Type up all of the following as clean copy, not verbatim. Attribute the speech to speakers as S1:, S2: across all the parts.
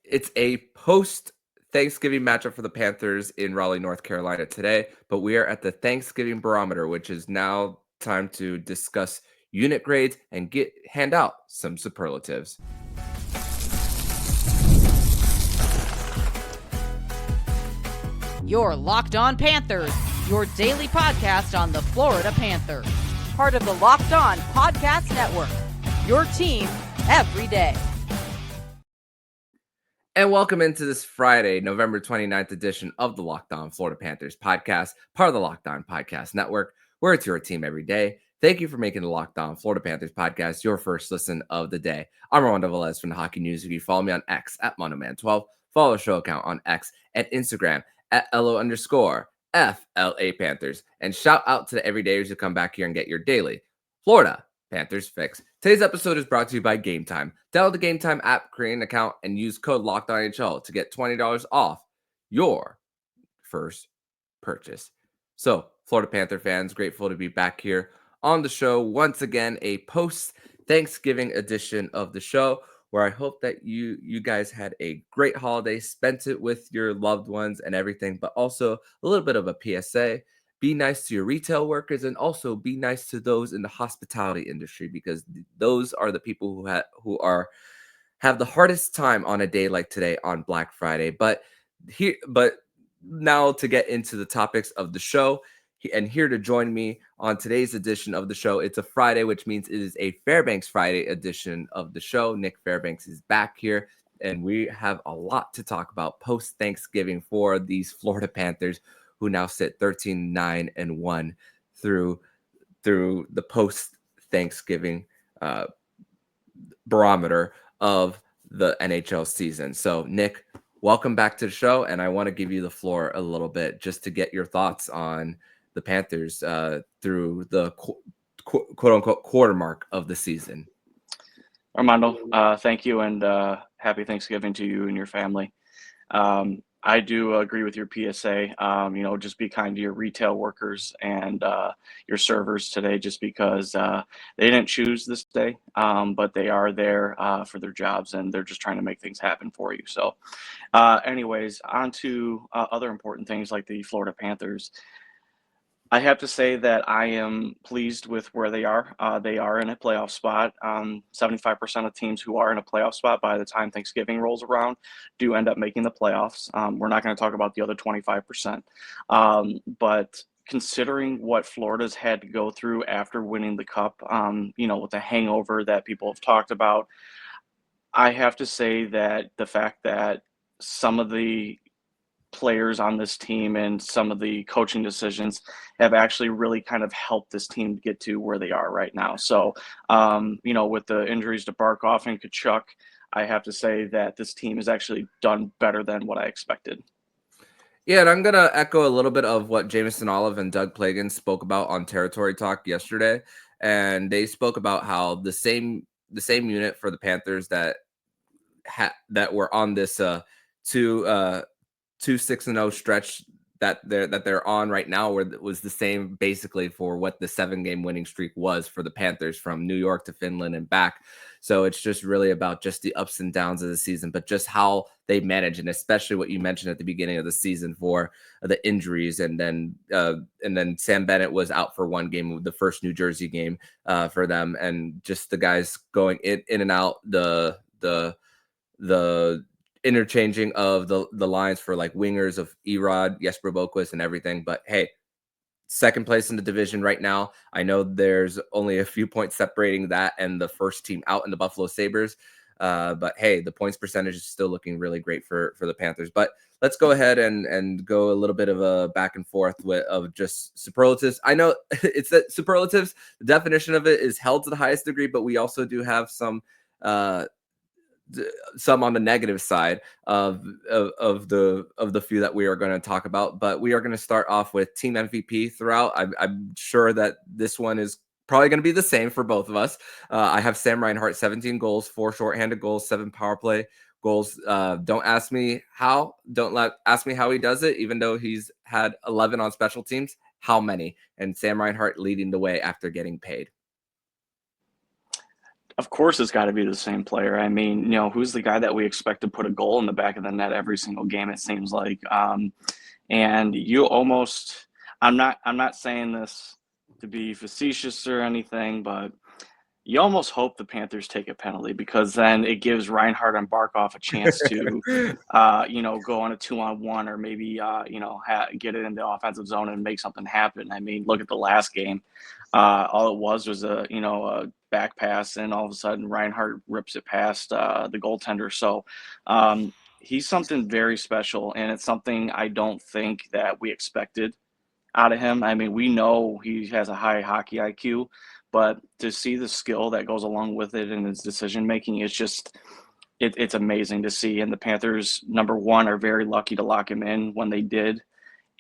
S1: It's a post-Thanksgiving matchup for the Panthers in Raleigh, North Carolina today, but we are at the Thanksgiving barometer, which is now time to discuss unit grades and hand out some superlatives.
S2: You're Locked On Panthers, your daily podcast on the Florida Panthers. Part of the Locked On Podcast Network, your team every day.
S1: And welcome into this Friday, November 29th edition of the Locked On Florida Panthers podcast, part of the Locked On Podcast Network, where it's your team every day. Thank you for making the Locked On Florida Panthers podcast your first listen of the day. I'm Armando Velez from the Hockey News. If you follow me on X at MondoMan12, follow the show account on X and Instagram at LO_FLA Panthers. And shout out to the everydayers who come back here and get your daily Florida Panthers fix. Today's episode is brought to you by Game Time. Download the Game Time app, create an account, and use code LOCKEDONNHL to get $20 off your first purchase. So, Florida Panther fans, grateful to be back here on the show once again, a post-Thanksgiving edition of the show, where I hope that you guys had a great holiday, spent it with your loved ones and everything, but also a little bit of a PSA. Be nice to your retail workers and also be nice to those in the hospitality industry, because those are the people who have the hardest time on a day like today on Black Friday. But now to get into the topics of the show, and here to join me on today's edition of the show, it's a Friday, which means it is a Fairbanks Friday edition of the show. Nich Fairbanks is back here, and we have a lot to talk about post-Thanksgiving for these Florida Panthers, who now sit 13-9-1 through the post-Thanksgiving barometer of the NHL season. So, Nich, welcome back to the show, and I want to give you the floor a little bit just to get your thoughts on the Panthers through the quote-unquote quarter mark of the season.
S3: Armando, thank you, and happy Thanksgiving to you and your family. I do agree with your PSA. Just be kind to your retail workers and your servers today, just because they didn't choose this day, but they are there for their jobs, and they're just trying to make things happen for you. So anyways, on to other important things like the Florida Panthers. I have to say that I am pleased with where they are. They are in a playoff spot. 75% of teams who are in a playoff spot by the time Thanksgiving rolls around do end up making the playoffs. We're not going to talk about the other 25%. But considering what Florida's had to go through after winning the Cup, with the hangover that people have talked about, I have to say that the fact that some of the players on this team and some of the coaching decisions have actually really kind of helped this team get to where they are right now. So, with the injuries to Barkov and Tkachuk, I have to say that this team has actually done better than what I expected.
S1: Yeah, and I'm going to echo a little bit of what Jameson Olive and Doug Plagan spoke about on Territory Talk yesterday. And they spoke about how the same unit for the Panthers that were on this 2-6-0 stretch that they're on right now, where it was the same basically for what the 7-game winning streak was for the Panthers from New York to Finland and back. So it's just really about just the ups and downs of the season, but just how they manage, and especially what you mentioned at the beginning of the season for the injuries, and then Sam Bennett was out for one game of the first New Jersey game for them, and just the guys going in and out, the interchanging of the lines for like wingers of Erod, Jesper Boquist, and everything. But hey, second place in the division right now. I know there's only a few points separating that and the first team out in the Buffalo Sabres. But hey, the points percentage is still looking really great for the Panthers. But let's go ahead and go a little bit of a back and forth of just superlatives. I know it's that superlatives, the definition of it is held to the highest degree, but we also do have some on the negative side of the few that we are going to talk about. But we are going to start off with team MVP throughout. I'm sure that this one is probably going to be the same for both of us. I have Sam Reinhart, 17 goals, 4 shorthanded goals, 7 power play goals. Don't ask me how. Ask me how he does it, even though he's had 11 on special teams. How many? And Sam Reinhart leading the way after getting paid.
S3: Of course, it's got to be the same player. I mean, who's the guy that we expect to put a goal in the back of the net every single game? It seems like, and you almost. I'm not saying this to be facetious or anything, but you almost hope the Panthers take a penalty, because then it gives Reinhardt and Barkov a chance to, go on a 2-on-1, or maybe, get it in the offensive zone and make something happen. I mean, look at the last game. All it was a back pass, and all of a sudden Reinhardt rips it past the goaltender. So he's something very special, and it's something I don't think that we expected out of him. I mean, we know he has a high hockey IQ, but to see the skill that goes along with it and his decision making, it's amazing to see. And the Panthers, number one, are very lucky to lock him in when they did.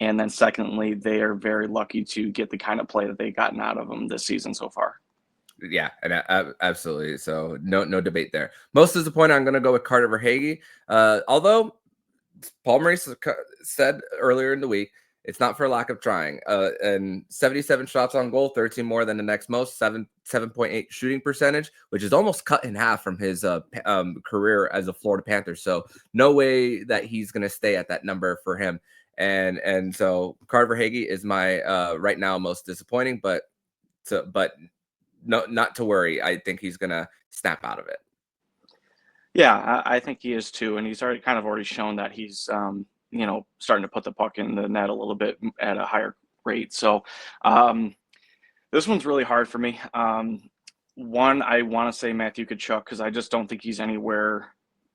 S3: And then secondly, they are very lucky to get the kind of play that they've gotten out of him this season so far.
S1: Yeah, and absolutely. So no debate there. Most disappointed, I'm going to go with Carter Verhaeghe. Although Paul Maurice said earlier in the week, it's not for lack of trying. And 77 shots on goal, 13 more than the next most, 7.8 shooting percentage, which is almost cut in half from his career as a Florida Panther. So no way that he's going to stay at that number for him. And so Carter Verhaeghe is my right now most disappointing, but no, not to worry. I think he's going to snap out of it.
S3: Yeah, I think he is too, and he's already shown that he's starting to put the puck in the net a little bit at a higher rate. So this one's really hard for me. One, I want to say Matthew Tkachuk, because I just don't think he's anywhere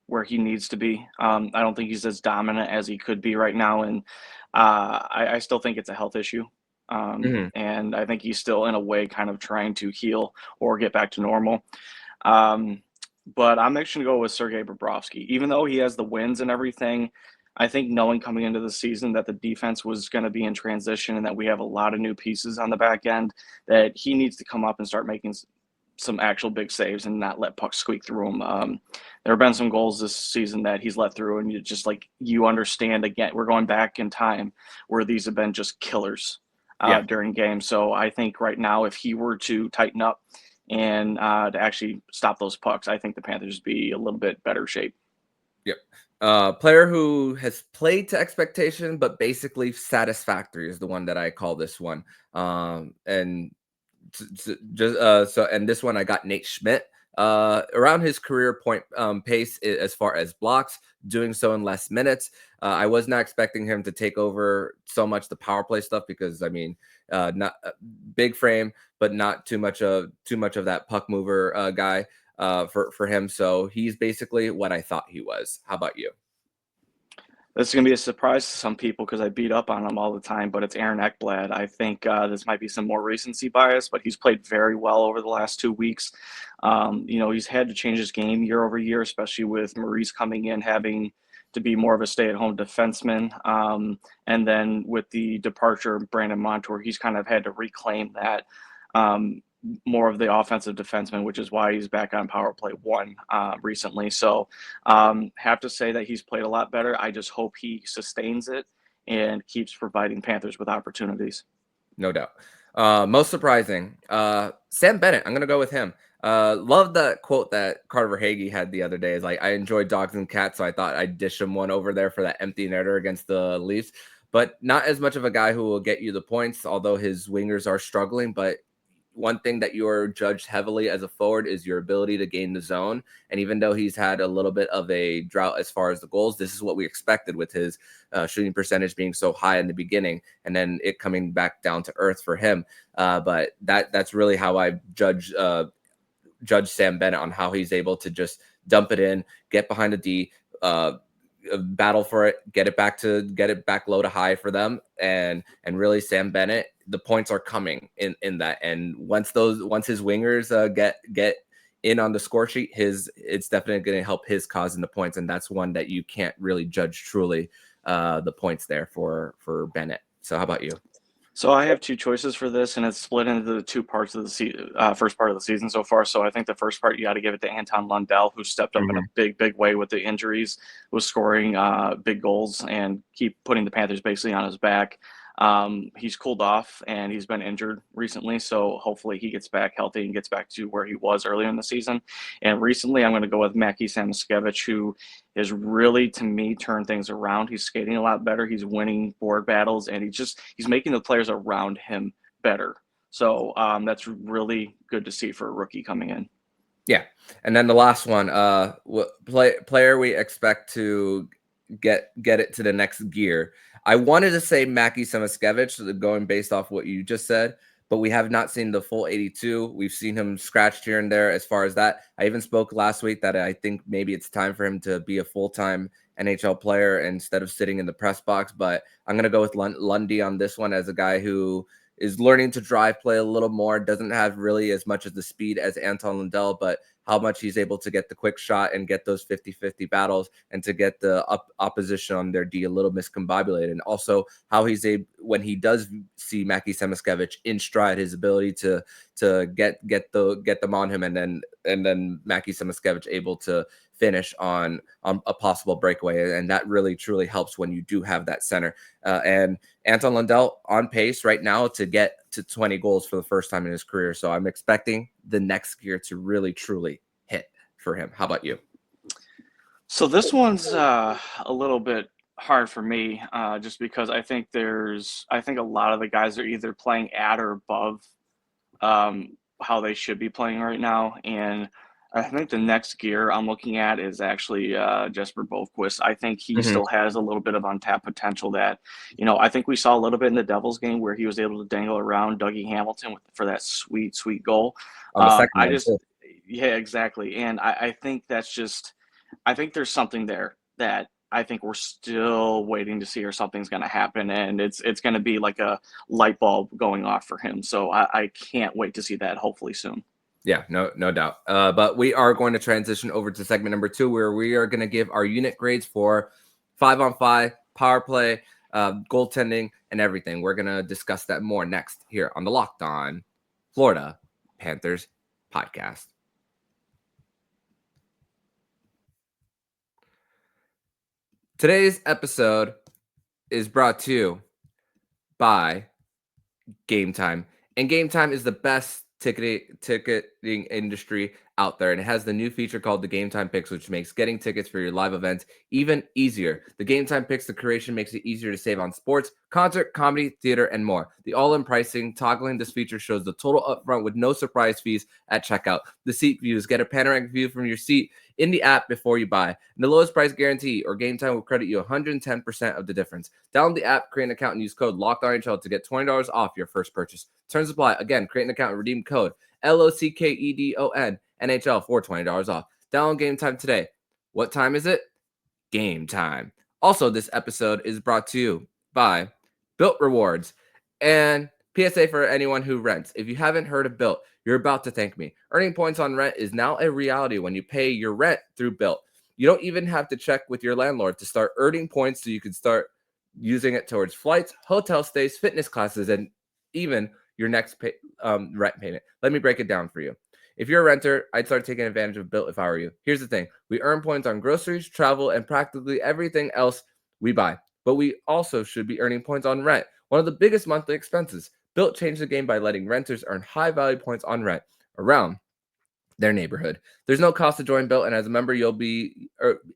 S3: where he needs to be. I don't think he's as dominant as he could be right now, and I still think it's a health issue. And I think he's still in a way kind of trying to heal or get back to normal. But I'm actually going to go with Sergei Bobrovsky. Even though he has the wins and everything, I think knowing coming into the season that the defense was going to be in transition and that we have a lot of new pieces on the back end, that he needs to come up and start making some actual big saves and not let pucks squeak through him. There have been some goals this season that he's let through, and you understand, again, we're going back in time where these have been just killers during games. So I think right now, if he were to tighten up and to actually stop those pucks, I think the Panthers would be a little bit better shape.
S1: Yep. Player who has played to expectation, but basically satisfactory is the one that I call this one. And this one I got Nate Schmidt. Around his career point pace as far as blocks, doing so in less minutes. I was not expecting him to take over so much the power play stuff, because I mean, not big frame, but not too much of that puck mover guy for him. So he's basically what I thought he was. How about you?
S3: This is going to be a surprise to some people because I beat up on him all the time, but it's Aaron Ekblad. I think this might be some more recency bias, but he's played very well over the last 2 weeks. He's had to change his game year over year, especially with Maurice coming in, having to be more of a stay-at-home defenseman. And then with the departure of Brandon Montour, he's kind of had to reclaim that more of the offensive defenseman, which is why he's back on power play 1 recently. So have to say that he's played a lot better. I just hope he sustains it and keeps providing Panthers with opportunities.
S1: No doubt. Most surprising, Sam Bennett. I'm going to go with him. Love the quote that Carter Verhaeghe had the other day. Is like, I enjoy dogs and cats, so I thought I'd dish him one over there for that empty netter against the Leafs. But not as much of a guy who will get you the points, although his wingers are struggling. But one thing that you're judged heavily as a forward is your ability to gain the zone. And even though he's had a little bit of a drought as far as the goals, this is what we expected with his shooting percentage being so high in the beginning and then it coming back down to earth for him. But that's really how I judge Sam Bennett, on how he's able to just dump it in, get behind the D, battle for it, get it back low to high for them. And really, Sam Bennett, the points are coming in that. And once his wingers get in on the score sheet, it's definitely going to help his cause in the points. And that's one that you can't really judge truly the points there for Bennett. So how about you?
S3: So I have 2 choices for this, and it's split into the 2 parts of the first part of the season so far. So I think the first part, you got to give it to Anton Lundell, who stepped up in a big way with the injuries, was scoring big goals and keep putting the Panthers basically on his back. He's cooled off and he's been injured recently, so hopefully he gets back healthy and gets back to where he was earlier in the season. And recently, I'm going to go with Mackie Samoskevich, who has really, to me, turned things around. He's skating a lot better. He's winning board battles, and he's making the players around him better. So that's really good to see for a rookie coming in.
S1: Yeah, and then the last one, player we expect to get it to the next gear. I wanted to say Mackie Samoskevich, going based off what you just said, but we have not seen the full 82. We've seen him scratched here and there as far as that. I even spoke last week that I think maybe it's time for him to be a full-time NHL player instead of sitting in the press box. But I'm going to go with Lundy on this one as a guy who is learning to drive play a little more, doesn't have really as much of the speed as Anton Lundell, but how much he's able to get the quick shot and get those 50-50 battles and to get the opposition on their D a little miscombobulated. And also how he's able, when he does see Mackie Samoskevich in stride, his ability to get them on him, and then Mackie Samoskevich able to finish on a possible breakaway. And that really truly helps when you do have that center. And Anton Lundell on pace right now to get to 20 goals for the first time in his career. So I'm expecting the next gear to really truly hit for him. How about you?
S3: So this one's a little bit hard for me, just because I think a lot of the guys are either playing at or above how they should be playing right now. And I think the next gear I'm looking at is actually Jesper Boqvist. I think he still has a little bit of untapped potential that, I think we saw a little bit in the Devils game where he was able to dangle around Dougie Hamilton for that sweet, sweet goal. Yeah, exactly. And I think I think there's something there that I think we're still waiting to see, or something's going to happen, and it's going to be like a light bulb going off for him. So I can't wait to see that hopefully soon.
S1: Yeah, no doubt. But we are going to transition over to segment number 2, where we are going to give our unit grades for 5-on-5, power play, goaltending, and everything. We're going to discuss that more next here on the Locked On Florida Panthers podcast. Today's episode is brought to you by Game Time. And Game Time is the best ticketing industry out there, and it has the new feature called the Game Time Picks, which makes getting tickets for your live events even easier. The Game Time Picks, the curation makes it easier to save on sports, concert, comedy, theater, and more. The all-in pricing, toggling this feature shows the total upfront with no surprise fees at checkout. The seat views, get a panoramic view from your seat in the app before you buy. And the lowest price guarantee, or Game Time will credit you 110% of the difference. Download the app, create an account, and use code LOCKEDONNHL to get $20 off your first purchase. Terms apply. Again, create an account and redeem code LOCKEDON NHL for $20 off. Download Game Time today. What time is it? Game time. Also, this episode is brought to you by Built Rewards. And PSA for anyone who rents. If you haven't heard of Built, you're about to thank me. Earning points on rent is now a reality when you pay your rent through Built. You don't even have to check with your landlord to start earning points, so you can start using it towards flights, hotel stays, fitness classes, and even your next rent payment. Let me break it down for you. If you're a renter, I'd start taking advantage of Built if I were you. Here's the thing. We earn points on groceries, travel, and practically everything else we buy. But we also should be earning points on rent, one of the biggest monthly expenses. Built changed the game by letting renters earn high-value points on rent around their neighborhood. There's no cost to join Built, and as a member, you'll be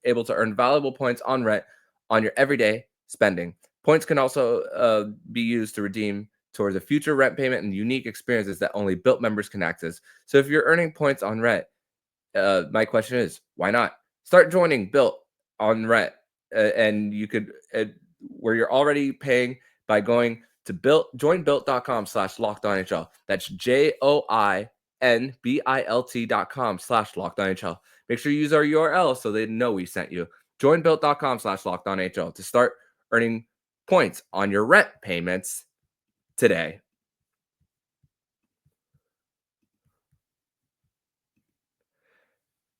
S1: able to earn valuable points on rent on your everyday spending. Points can also be used to redeem towards a future rent payment and unique experiences that only Built members can access. So if you're earning points on rent, my question is, why not? Start joining Built on rent, and you could, where you're already paying, by going to joinbuilt.com/LockedOnNHL. That's JOINBILT.com/LockedOnNHL. Make sure you use our URL so they know we sent you. Joinbuilt.com/LockedOnNHL to start earning points on your rent payments today.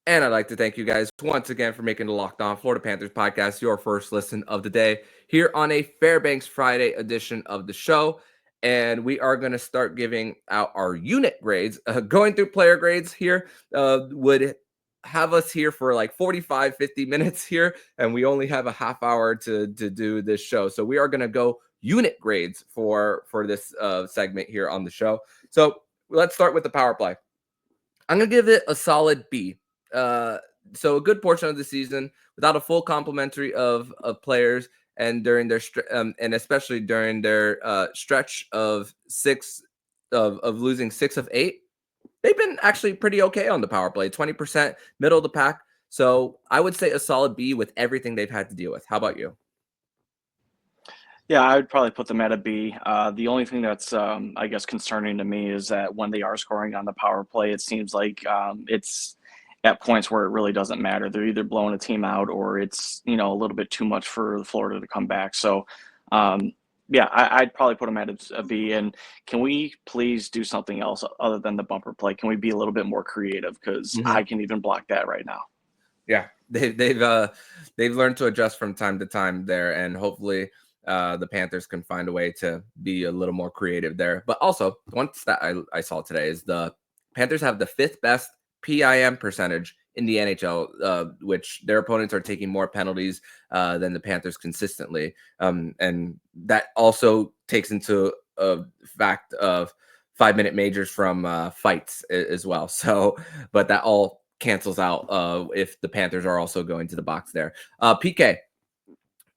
S1: And I'd like to thank you guys once again for making the Locked On Florida Panthers podcast your first listen of the day here on a Fairbanks Friday edition of the show. And we are going to start giving out our unit grades. Going through player grades here would have us here for like 45, 50 minutes here. And we only have a half hour to do this show. So we are going to go unit grades for this segment here on the show. So let's start with the power play. I'm gonna give it a solid B. So a good portion of the season without a full complementary of players, and during their and especially during their stretch of losing 6 of 8, they've been actually pretty okay on the power play. 20% middle of the pack. So I would say a solid B with everything they've had to deal with. How about you?
S3: Yeah, I would probably put them at a B. The only thing that's, I guess, concerning to me is that when they are scoring on the power play, it seems like it's at points where it really doesn't matter. They're either blowing a team out or it's, a little bit too much for Florida to come back. So, yeah, I'd probably put them at a B. And can we please do something else other than the bumper play? Can we be a little bit more creative? Because I can even block that right now.
S1: Yeah, they've learned to adjust from time to time there, and hopefully the Panthers can find a way to be a little more creative there. But also, one stat I saw today is the Panthers have the 5th best PIM percentage in the NHL, which their opponents are taking more penalties than the Panthers consistently. And that also takes into a fact of 5-minute majors from fights as well. So, but that all cancels out if the Panthers are also going to the box there. PK,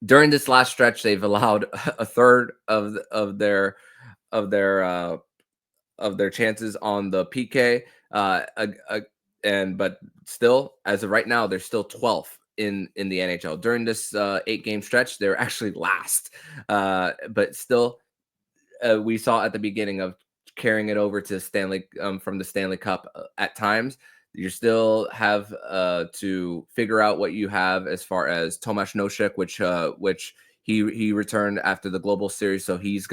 S1: during this last stretch, they've allowed a third of their chances on the PK, but still, as of right now, they're still 12th in the NHL. During this 8-game stretch, they're actually last, but still, we saw at the beginning of carrying it over to Stanley from the Stanley Cup at times. You still have to figure out what you have as far as Tomáš Nosek, which he returned after the Global Series, so he's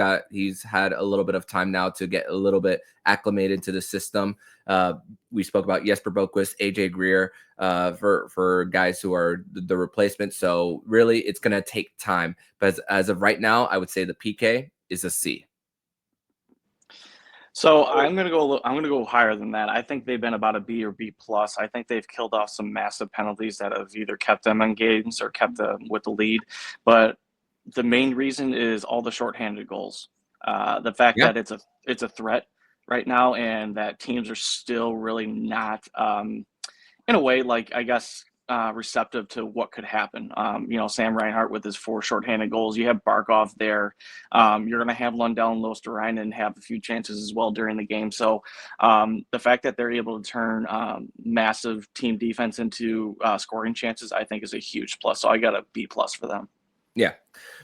S1: had a little bit of time now to get a little bit acclimated to the system. We spoke about Jesper Boquist, AJ Greer for guys who are the replacement. So really, it's going to take time. But as of right now, I would say the PK is a C.
S3: So I'm gonna go higher than that. I think they've been about a B or B plus. I think they've killed off some massive penalties that have either kept them in games or kept them with the lead. But the main reason is all the shorthanded goals. The fact that it's a threat right now, and that teams are still really not, in a way, like I guess, receptive to what could happen. Sam Reinhart with his 4 shorthanded goals. You have Barkov there. You're going to have Lundell and Luostarinen have a few chances as well during the game. So the fact that they're able to turn massive team defense into scoring chances, I think, is a huge plus. So I got a B plus for them.
S1: Yeah,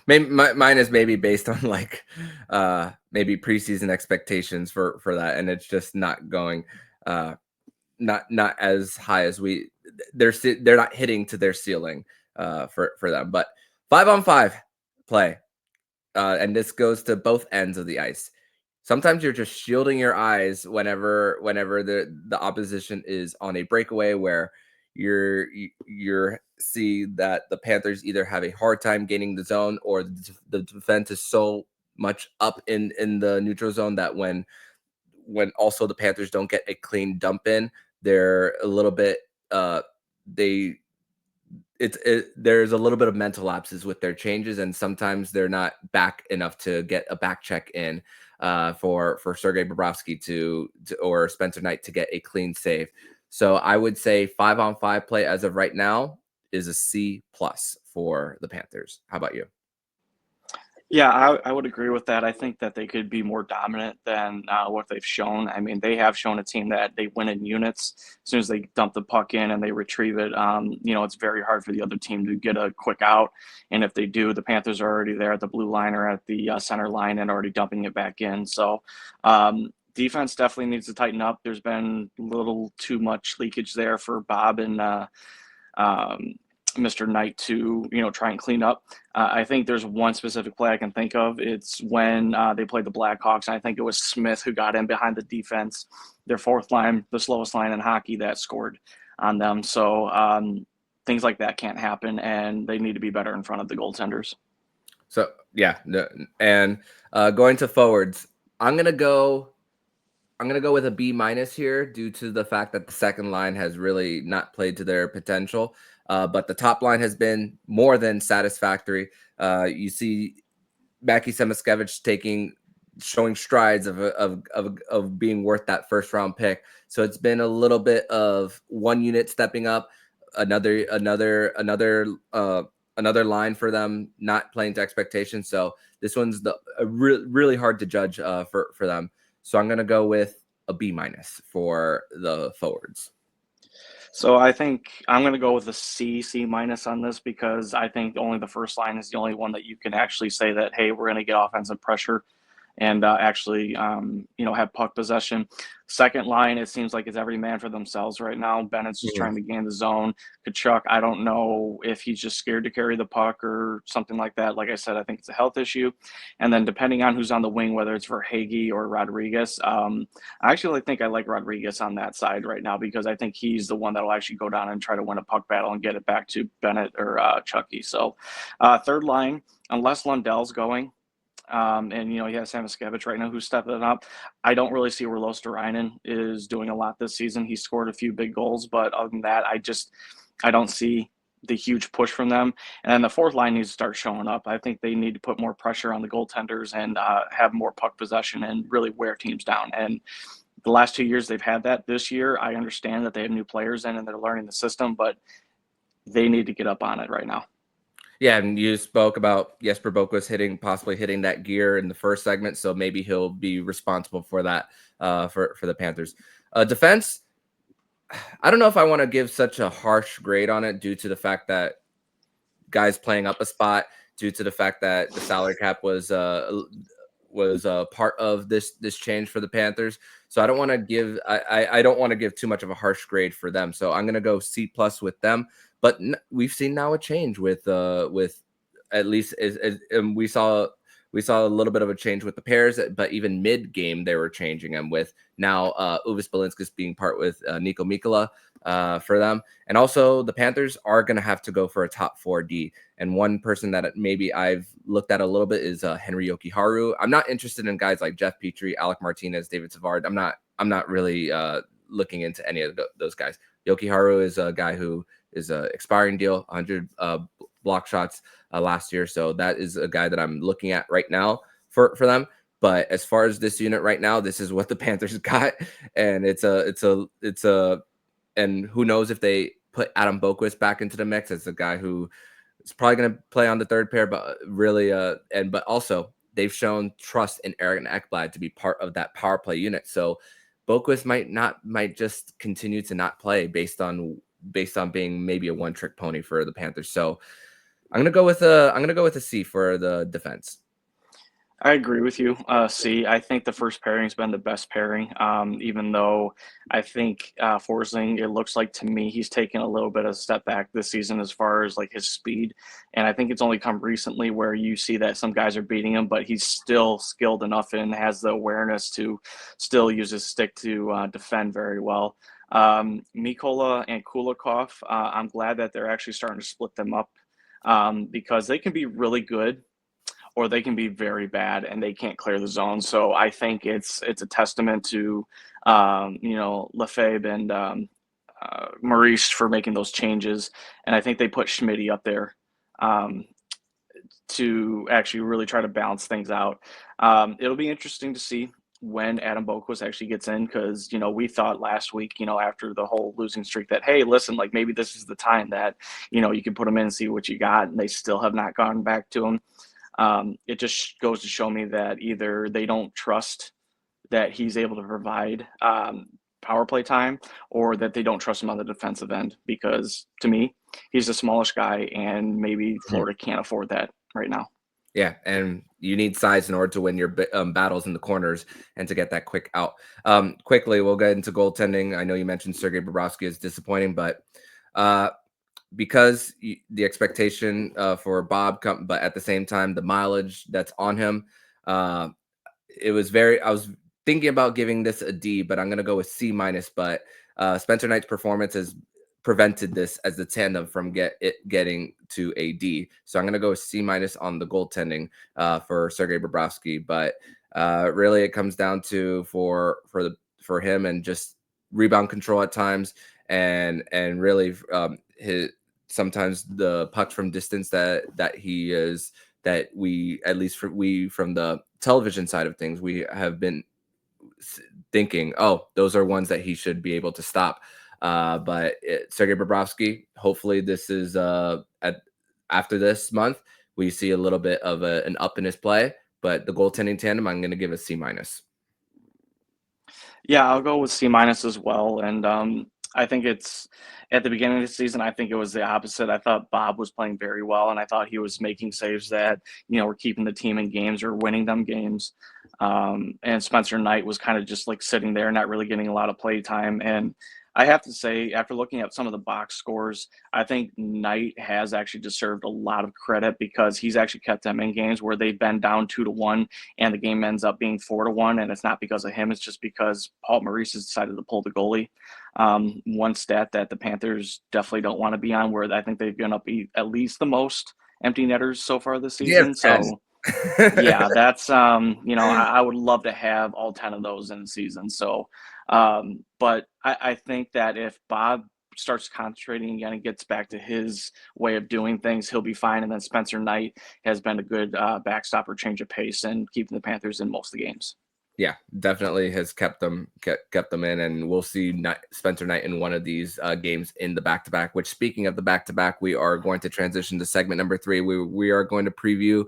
S1: mine is maybe based on like maybe preseason expectations for that, and it's just not going not as high as they're not hitting to their ceiling for them. But 5-on-5 play, and this goes to both ends of the ice. Sometimes you're just shielding your eyes whenever the opposition is on a breakaway, where you're see that the Panthers either have a hard time gaining the zone, or the defense is so much up in the neutral zone that when also the Panthers don't get a clean dump in, they're a little bit there's a little bit of mental lapses with their changes, and sometimes they're not back enough to get a back check in for Sergei Bobrovsky to or Spencer Knight to get a clean save. So I would say 5-on-5 play as of right now is a C plus for the Panthers. How about you?
S3: Yeah, I would agree with that. I think that they could be more dominant than what they've shown. I mean, they have shown a team that they win in units. As soon as they dump the puck in and they retrieve it, it's very hard for the other team to get a quick out. And if they do, the Panthers are already there at the blue line or at the center line and already dumping it back in. So defense definitely needs to tighten up. There's been a little too much leakage there for Bob and Mr. Knight to, try and clean up. I think there's one specific play I can think of. It's when they played the Blackhawks, and I think it was Smith who got in behind the defense, their 4th line, the slowest line in hockey, that scored on them. So things like that can't happen, and they need to be better in front of the goaltenders.
S1: So, yeah. And going to forwards, I'm going to go with a B minus here due to the fact that the second line has really not played to their potential. But the top line has been more than satisfactory. You see Mackie Samoskevich showing strides of being worth that first round pick. So it's been a little bit of one unit stepping up, another line for them not playing to expectations. So this one's really hard to judge for them. So I'm gonna go with a B- for the forwards.
S3: So I think I'm going to go with a C minus on this, because I think only the first line is the only one that you can actually say that, hey, we're going to get offensive pressure and actually, have puck possession. Second line, it seems like it's every man for themselves right now. Bennett's just trying to gain the zone. Kachuk, I don't know if he's just scared to carry the puck or something like that. Like I said, I think it's a health issue. And then depending on who's on the wing, whether it's Verhaeghe or Rodriguez, I actually think I like Rodriguez on that side right now, because I think he's the one that will actually go down and try to win a puck battle and get it back to Bennett or Chucky. So third line, unless Lundell's going, and he has Samoskevich right now who's stepping up. I don't really see where Luosterainen is doing a lot this season. He scored a few big goals, but other than that, I don't see the huge push from them. And then the fourth line needs to start showing up. I think they need to put more pressure on the goaltenders and have more puck possession and really wear teams down. And the last 2 years they've had that. This year, I understand that they have new players in and they're learning the system, but they need to get up on it right now.
S1: Yeah, and you spoke about Jesper Boquist possibly hitting that gear in the first segment, so maybe he'll be responsible for that for the Panthers. Defense, I don't know if I want to give such a harsh grade on it due to the fact that guys playing up a spot, due to the fact that the salary cap was part of this change for the Panthers. So I don't want to give I don't want to give too much of a harsh grade for them. So I'm going to go C+ with them. But we've seen now a change with at least and we saw a little bit of a change with the pairs, but even mid game they were changing them with now Uvis Balinskis being part with Nico Mikkola for them. And also the Panthers are going to have to go for a top 4D. And one person that maybe I've looked at a little bit is Henry Jokiharju. I'm not interested in guys like Jeff Petrie, Alec Martinez, David Savard. I'm not really looking into any of those guys. Jokiharju is a guy who is a expiring deal, 100 block shots last year. So that is a guy that I'm looking at right now for them. But as far as this unit right now, this is what the Panthers got. And it's a and who knows if they put Adam Boquist back into the mix as a guy who is probably going to play on the third pair, but really, but also they've shown trust in Eric Ekblad to be part of that power play unit. So Boquist might just continue to not play based on being maybe a one-trick pony for the Panthers. So I'm gonna go with a C for the defense.
S3: I agree with you. C. I think the first pairing's been the best pairing. Even though I think Forsling, it looks like to me he's taken a little bit of a step back this season as far as like his speed, and I think it's only come recently where you see that some guys are beating him, but he's still skilled enough and has the awareness to still use his stick to defend very well. Mikkola and Kulikov, I'm glad that they're actually starting to split them up because they can be really good or they can be very bad and they can't clear the zone. So I think it's a testament to Lefebvre and Maurice for making those changes, and I think they put Schmitty up there to actually really try to balance things out. It'll be interesting to see when Adam Boquist actually gets in, because we thought last week, after the whole losing streak, that hey, listen, like maybe this is the time that you can put him in and see what you got, and they still have not gone back to him. It just goes to show me that either they don't trust that he's able to provide power play time, or that they don't trust him on the defensive end, because to me, he's the smallest guy and maybe Florida can't afford that right now.
S1: Yeah, and you need size in order to win your battles in the corners and to get that quick out. Quickly, we'll get into goaltending. I know you mentioned Sergei Bobrovsky is disappointing, but because the expectation for Bob, but at the same time, the mileage that's on him, I was thinking about giving this a D, but I'm going to go with C-. But Spencer Knight's performance has prevented this as the tandem from getting to a D. So I'm going to go with C- on the goaltending for Sergei Bobrovsky. But really, it comes down to for him and just rebound control at times, and really sometimes the pucks from distance that that we, at least from the television side of things, we have been thinking, oh, those are ones that he should be able to stop. But Sergei Bobrovsky, hopefully this is after this month, we see a little bit of an up in his play. But the goaltending tandem, I'm going to give a C-.
S3: Yeah, I'll go with C minus as well. And I think it's at the beginning of the season, I think it was the opposite. I thought Bob was playing very well, and I thought he was making saves that, were keeping the team in games or winning them games. And Spencer Knight was kind of just like sitting there, not really getting a lot of play time. And I have to say, after looking at some of the box scores, I think Knight has actually deserved a lot of credit because he's actually kept them in games where they've been down 2-1 and the game ends up being 4-1. And it's not because of him. It's just because Paul Maurice has decided to pull the goalie. One stat that the Panthers definitely don't want to be on, where I think they've given up at least the most empty netters so far this season.
S1: Yeah,
S3: so yeah, that's I would love to have all 10 of those in the season. So but I think that if Bob starts concentrating again and gets back to his way of doing things, he'll be fine. And then Spencer Knight has been a good backstop or change of pace and keeping the Panthers in most of the games.
S1: Yeah, definitely has kept them in, and we'll see Spencer Knight in one of these games in the back-to-back. Which, speaking of the back-to-back, we are going to transition to segment number 3. We are going to preview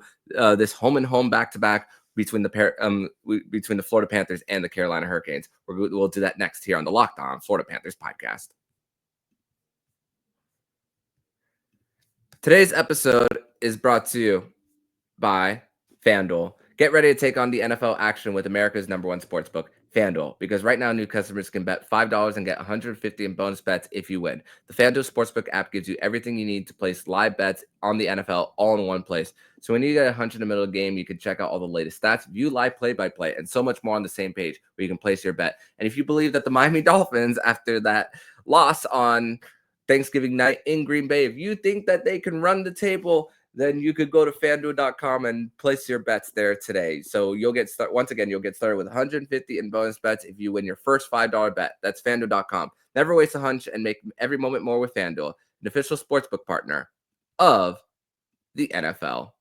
S1: this home and home back-to-back between the Florida Panthers and the Carolina Hurricanes. We'll do that next here on the Locked On Florida Panthers podcast. Today's episode is brought to you by FanDuel. Get ready to take on the NFL action with America's #1 sportsbook, FanDuel, because right now new customers can bet $5 and get $150 in bonus bets if you win. The FanDuel Sportsbook app gives you everything you need to place live bets on the NFL all in one place. So when you get a hunch in the middle of the game, you can check out all the latest stats, view live play-by-play, and so much more on the same page where you can place your bet. And if you believe that the Miami Dolphins, after that loss on Thanksgiving night in Green Bay, if you think that they can run the table, then you could go to FanDuel.com and place your bets there today. So you'll get started with $150 in bonus bets if you win your first $5 bet. That's FanDuel.com. Never waste a hunch and make every moment more with FanDuel, an official sportsbook partner of the NFL.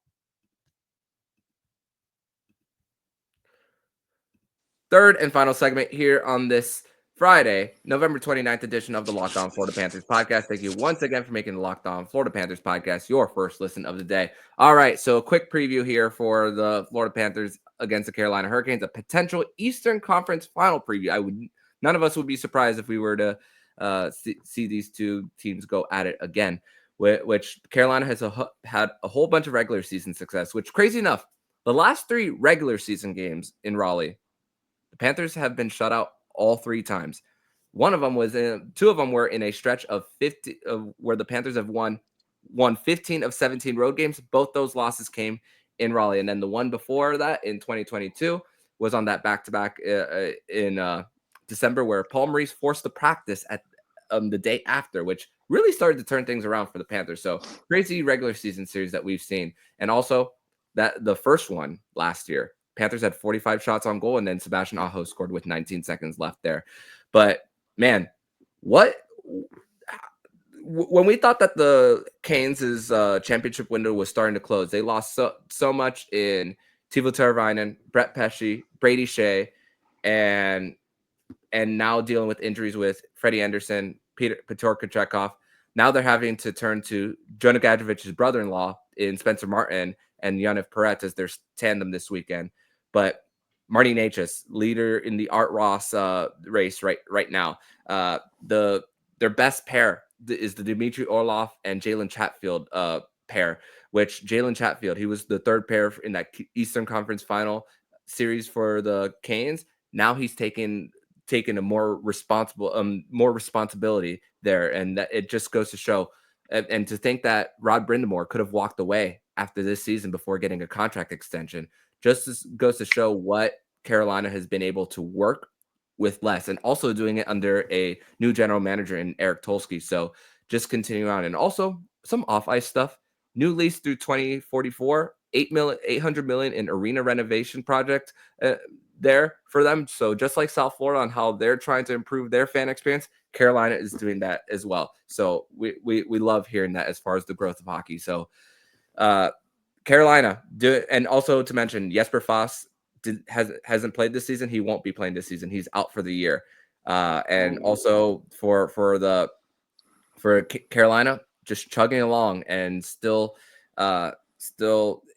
S1: Third and final segment here on this Friday, November 29th edition of the Locked On Florida Panthers podcast. Thank you once again for making the Locked On Florida Panthers podcast your first listen of the day. All right, so a quick preview here for the Florida Panthers against the Carolina Hurricanes, a potential Eastern Conference final preview. None of us would be surprised if we were to see these two teams go at it again, which Carolina has had a whole bunch of regular season success, which, crazy enough, the last 3 regular season games in Raleigh, the Panthers have been shut out all 3 times. Two of them were in a stretch of 50 where the Panthers have won 15 of 17 road games. Both those losses came in Raleigh. And then the one before that in 2022 was on that back-to-back in December, where Paul Maurice forced the practice at the day after, which really started to turn things around for the Panthers. So crazy regular season series that we've seen. And also that the first one last year, Panthers had 45 shots on goal, and then Sebastian Aho scored with 19 seconds left there. But, man, when we thought that the Canes' championship window was starting to close, they lost so much in Teuvo Teravainen, Brett Pesce, Brady Shea, and now dealing with injuries with Freddie Anderson, Peter Kochetkov. Now they're having to turn to Jonah Gadrovic's brother-in-law in Spencer Martin and Yaniv Perret as their tandem this weekend. But Marty Necas, leader in the Art Ross race right now. Their best pair is the Dmitry Orlov and Jalen Chatfield pair, which Jalen Chatfield, he was the third pair in that Eastern Conference final series for the Canes. Now he's taken a more responsibility there, and that it just goes to show. And to think that Rod Brindamore could have walked away after this season before getting a contract extension just goes to show what Carolina has been able to work with less, and also doing it under a new general manager in Eric Tolsky. So just continuing on, and also some off-ice stuff. New lease through 2044, $800 million in arena renovation project there for them. So just like South Florida on how they're trying to improve their fan experience, Carolina is doing that as well. So we love hearing that as far as the growth of hockey. So Carolina and also to mention Jesper Foss hasn't played this season. He won't be playing this season. He's out for the year. And also for Carolina, just chugging along and still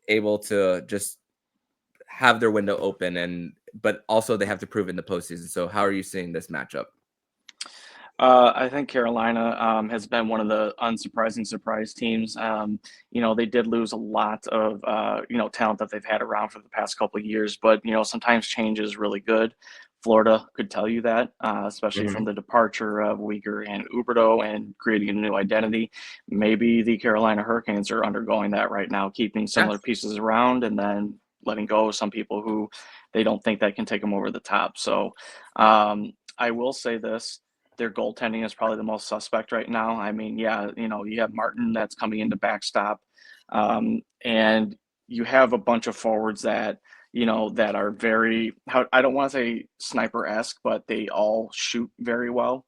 S1: able to just have their window open, but also they have to prove it in the postseason. So how are you seeing this matchup?
S3: I think Carolina has been one of the unsurprising surprise teams. They did lose a lot of talent that they've had around for the past couple of years, but sometimes change is really good. Florida could tell you that, especially from the departure of Uyghur and Huberdeau and creating a new identity. Maybe the Carolina Hurricanes are undergoing that right now, keeping similar pieces around and then letting go of some people who they don't think that can take them over the top. So I will say this. Their goaltending is probably the most suspect right now. I mean, you have Martin that's coming in to backstop, and you have a bunch of forwards that that are very, I don't want to say sniper-esque, but they all shoot very well.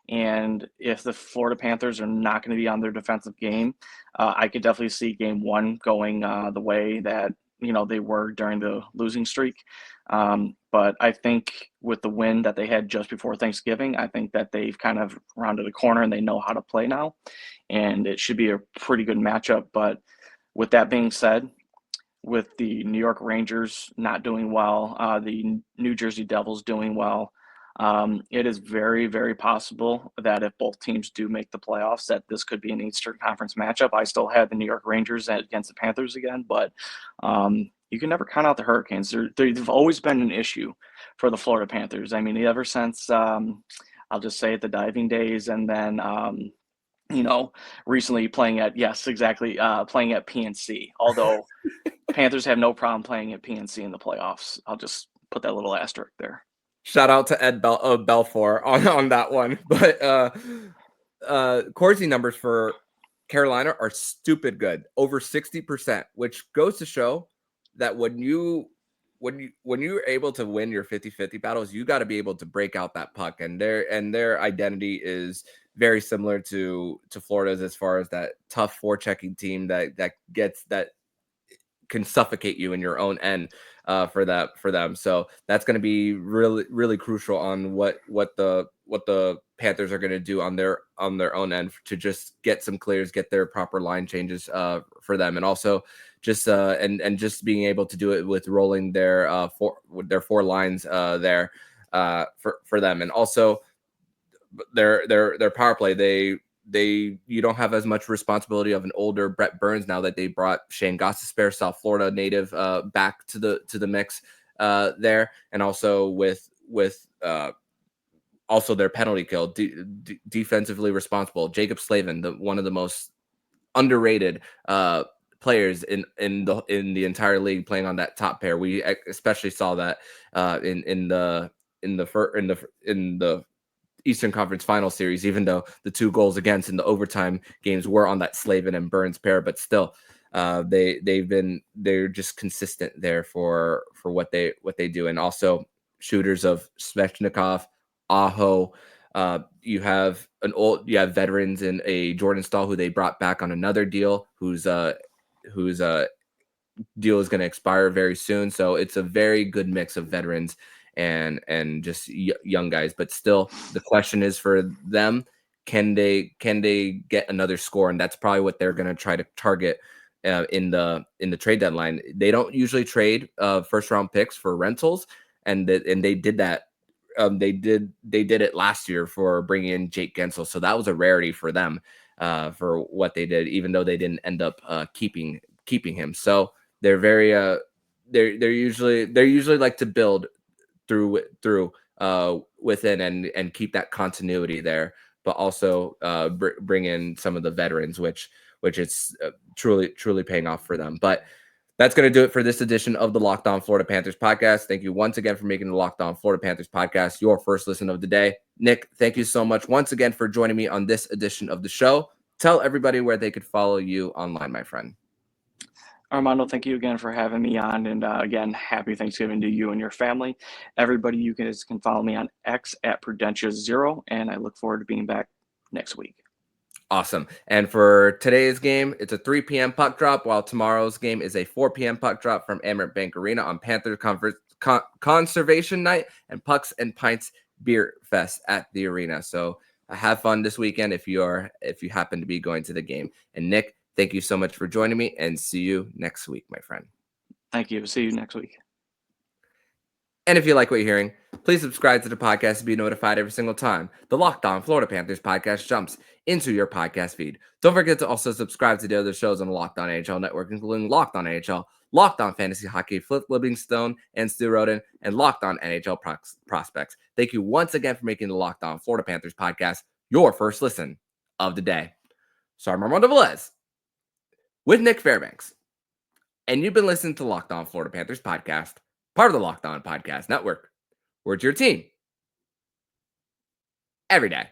S3: And if the Florida Panthers are not going to be on their defensive game, I could definitely see game one going the way that they were during the losing streak. But I think with the win that they had just before Thanksgiving, I think that they've kind of rounded a corner and they know how to play now. And it should be a pretty good matchup. But with that being said, with the New York Rangers not doing well, the New Jersey Devils doing well, it is very, very possible that if both teams do make the playoffs, that this could be an Eastern Conference matchup. I still have the New York Rangers against the Panthers again, but you can never count out the Hurricanes. They've always been an issue for the Florida Panthers. I mean, ever since I'll just say the diving days, and then recently playing at playing at PNC. Although Panthers have no problem playing at PNC in the playoffs. I'll just put that little asterisk there.
S1: Shout out to Ed Belfour on that one. But Corsi numbers for Carolina are stupid good, over 60%, which goes to show that when you're able to win your 50-50 battles, you got to be able to break out that puck, and their identity is very similar to Florida's as far as that tough forechecking team that can suffocate you in your own end for them. So that's going to be really, really crucial on what the Panthers are going to do on their own end to just get some clears, get their proper line changes for them, and also just and just being able to do it with rolling their four lines there for them, and also their power play. You don't have as much responsibility of an older Brett Burns now that they brought Shane Gostisbehere, South Florida native, back to the mix there, and also with also their penalty kill, defensively responsible. Jacob Slavin, one of the most underrated players in the entire league, playing on that top pair. We especially saw that in the Eastern Conference Final Series, even though the 2 goals against in the overtime games were on that Slavin and Burns pair, but still, they're just consistent there for what they do, and also shooters of Svechnikov, Aho. You have veterans in a Jordan Stahl who they brought back on another deal, whose deal is going to expire very soon. So it's a very good mix of veterans and just young guys, but still the question is for them, can they get another score? And that's probably what they're going to try to target in the trade deadline. They don't usually trade first round picks for rentals, and they did that. They did it last year for bringing in Jake Gensel, so that was a rarity for them for what they did, even though they didn't end up keeping him. So they're very they're usually like to build through within and keep that continuity there, but also bring in some of the veterans, which it's truly paying off for them. But that's going to do it for this edition of the Locked On Florida Panthers podcast. Thank you once again for making the Locked On Florida Panthers podcast your first listen of the day. Nick, thank you so much once again for joining me on this edition of the show. Tell everybody where they could follow you online, my friend.
S3: Armando, thank you again for having me on. And again, happy Thanksgiving to you and your family. Everybody, you guys can follow me on X at Prudentia0, and I look forward to being back next week.
S1: Awesome. And for today's game, it's a 3 p.m. puck drop, while tomorrow's game is a 4 p.m. puck drop from Amerant Bank Arena on Panthers Conservation Night and Pucks and Pints Beer Fest at the arena. So have fun this weekend if you happen to be going to the game. And Nick, thank you so much for joining me, and see you next week, my friend.
S3: Thank you. See you next week.
S1: And if you like what you're hearing, please subscribe to the podcast to be notified every single time the Locked On Florida Panthers podcast jumps into your podcast feed. Don't forget to also subscribe to the other shows on the Locked On NHL network, including Locked On NHL, Locked On Fantasy Hockey, Flip Livingstone and Stu Roden, and Locked On NHL Prospects. Thank you once again for making the Locked On Florida Panthers podcast your first listen of the day. So I'm Armando Velez with Nich Fairbanks, and you've been listening to Locked On Florida Panthers podcast, part of the Locked On Podcast Network. We're your team every day.